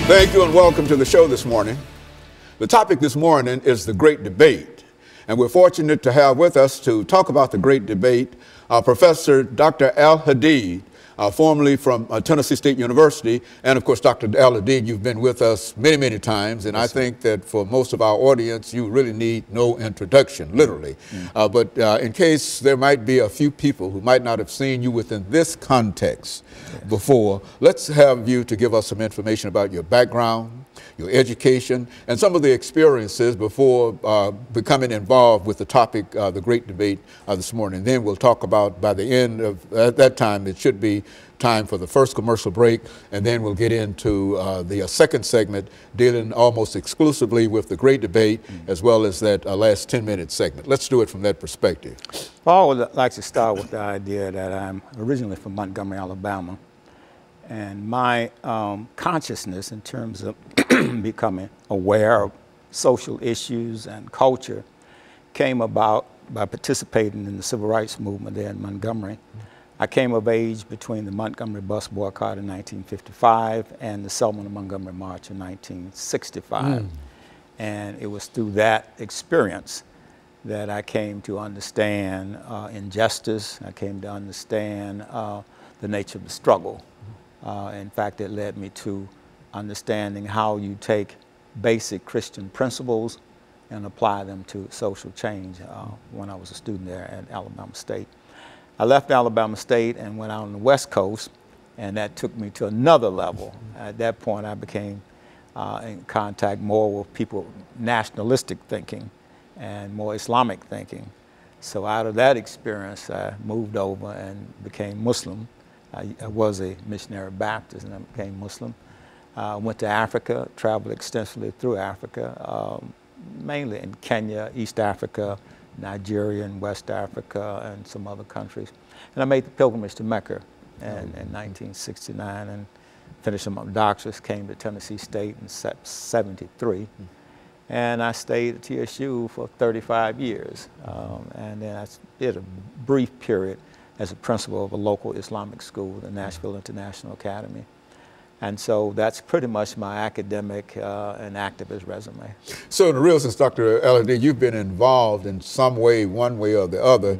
Thank you and welcome to the show this morning. The topic this morning is the Great Debate. And we're fortunate to have with us to talk about the Great Debate Professor Dr. AAl-Hadid, formerly from Tennessee State University. And of course, Dr. AAl-Hadid, you've been with us many, many times. And I think that for most of our audience, you really need no introduction, literally. But in case there might be a few people who might not have seen you within this context before, let's have you to give us some information about your background, your education, and some of the experiences before becoming involved with the topic, the Great Debate this morning. Then we'll talk about, by the end of at that time, it should be time for the first commercial break, and then we'll get into the second segment dealing almost exclusively with the Great Debate, as well as that last 10-minute segment. Let's do it from that perspective. Well, I would like to start with the idea that I'm originally from Montgomery, Alabama, and my consciousness in terms of becoming aware of social issues and culture came about by participating in the civil rights movement there in Montgomery. I came of age between the Montgomery bus boycott in 1955 and the Selma to Montgomery March in 1965. And it was through that experience that I came to understand injustice. I came to understand the nature of the struggle. In fact, it led me to understanding how you take basic Christian principles and apply them to social change when I was a student there at Alabama State. I left Alabama State and went out on the West Coast, and that took me to another level. At that point, I became in contact more with people, nationalistic thinking and more Islamic thinking. So out of that experience, I moved over and became Muslim. I was a missionary Baptist and I became Muslim. Went to Africa, traveled extensively through Africa, mainly in Kenya, East Africa, Nigeria and West Africa, and some other countries. And I made the pilgrimage to Mecca in 1969 and finished my doctorate, came to Tennessee State in 73. And I stayed at TSU for 35 years. And then I did a brief period as a principal of a local Islamic school, the Nashville International Academy. And so that's pretty much my academic and activist resume. So in the real sense, Dr. AAl-Hadid, you've been involved in some way, one way or the other,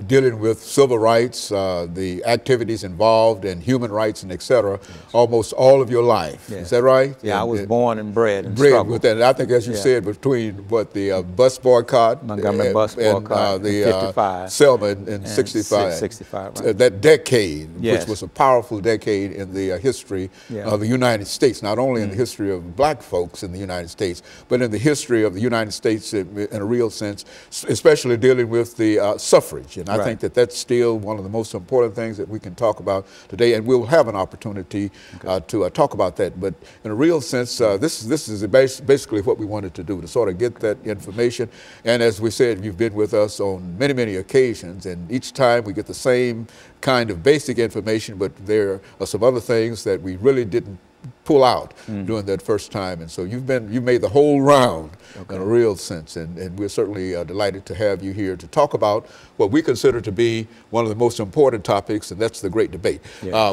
dealing with civil rights, the activities involved in human rights and et cetera, almost all of your life. Is that right? Yeah, I was born and bred and with that. And I think, as you said, between what the bus boycott, Montgomery bus boycott, the 55, Selma in 65, 65 right. That decade, which was a powerful decade in the history of the United States, not only in the history of black folks in the United States, but in the history of the United States in a real sense, especially dealing with the suffrage. And I think that that's still one of the most important things that we can talk about today, and we'll have an opportunity to talk about that. But in a real sense, this is basically what we wanted to do, to sort of get that information. And as we said, you've been with us on many, many occasions, and each time we get the same kind of basic information, but there are some other things that we really didn't pull out during that first time. And so you made the whole round in a real sense, and we're certainly delighted to have you here to talk about what we consider to be one of the most important topics, and that's the Great Debate.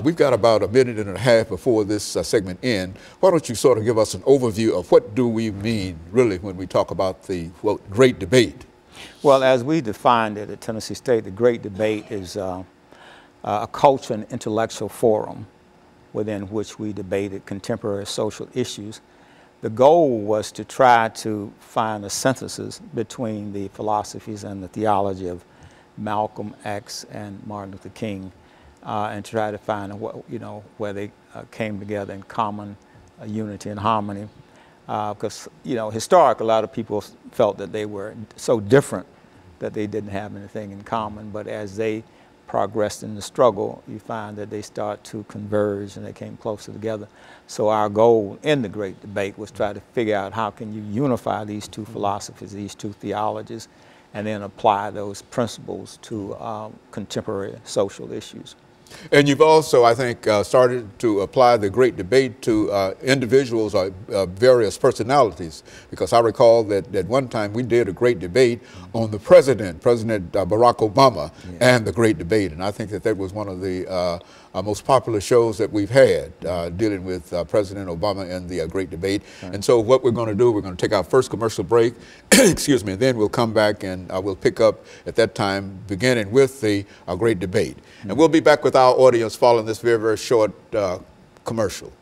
We've got about a minute and a half before this segment ends. Why don't you sort of give us an overview of what do we mean really when we talk about the Great Debate? Well, as we defined it at Tennessee State, the Great Debate is a culture and intellectual forum within which we debated contemporary social issues. The goal was to try to find a synthesis between the philosophies and the theology of Malcolm X and Martin Luther King, and try to find where they came together in common unity and harmony. Because historically, a lot of people felt that they were so different that they didn't have anything in common, but as they progressed in the struggle, you find that they start to converge and they came closer together. So our goal in the Great Debate was try to figure out how can you unify these two philosophies, these two theologies, and then apply those principles to contemporary social issues. And you've also, I think, started to apply the Great Debate to individuals or various personalities, because I recall that at one time we did a great debate on the President Barack Obama, and the Great Debate. And I think that that was one of the most popular shows that we've had dealing with President Obama and the Great Debate. Right. And so what we're going to do, we're going to take our first commercial break, excuse me, and then we'll come back and we'll pick up at that time, beginning with the Great Debate. Mm-hmm. And we'll be back with our audience following this very, very short commercial.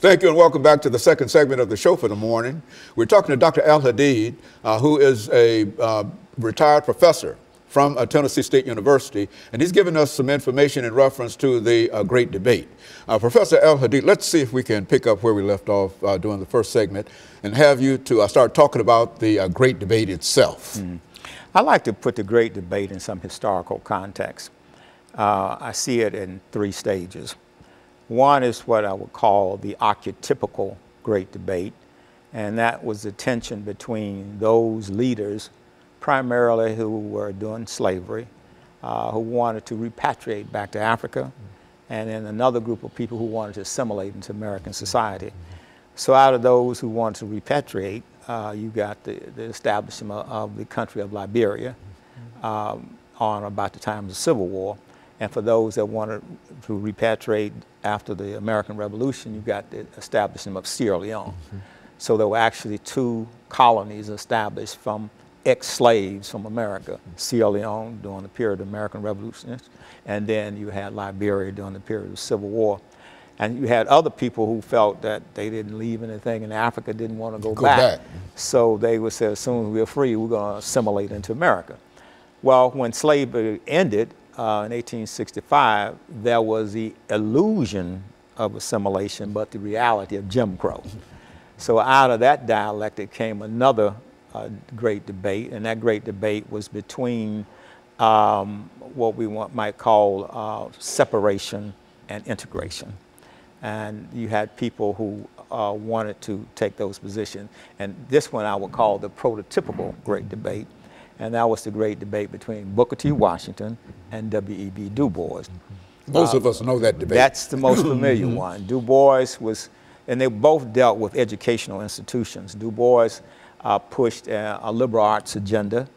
Thank you and welcome back to the second segment of the show for the morning. We're talking to Dr. Al-Hadid, who is a retired professor from Tennessee State University, and he's given us some information in reference to the Great Debate. Professor Al-Hadid, let's see if we can pick up where we left off during the first segment and have you to start talking about the Great Debate itself. I like to put the Great Debate in some historical context. I see it in three stages. One is what I would call the archetypical Great Debate, and that was the tension between those leaders, primarily who were doing slavery, who wanted to repatriate back to Africa, and then another group of people who wanted to assimilate into American society. So out of those who wanted to repatriate, you got the establishment of the country of Liberia on about the time of the Civil War. And for those that wanted to repatriate after the American Revolution, you got the establishment of Sierra Leone. So there were actually two colonies established from ex-slaves from America, Sierra Leone during the period of the American Revolution, and then you had Liberia during the period of the Civil War. And you had other people who felt that they didn't leave anything in Africa, didn't want to go back. So they would say, as soon as we're free, we're going to assimilate into America. Well, when slavery ended, in 1865, there was the illusion of assimilation, but the reality of Jim Crow. So out of that dialectic came another great debate, and that great debate was between what we might call separation and integration. And you had people who wanted to take those positions. And this one I would call the prototypical great debate. And that was the great debate between Booker T. Washington and W.E.B. Du Bois. Most of us know that debate. That's the most familiar one. Du Bois was, and they both dealt with educational institutions. Du Bois pushed a liberal arts agenda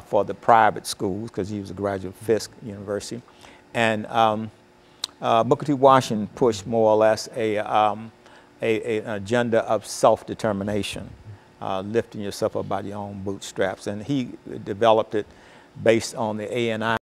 for the private schools, because he was a graduate of Fisk University. And Booker T. Washington pushed more or less an agenda of self-determination. Lifting yourself up by your own bootstraps. And he developed it based on the ANI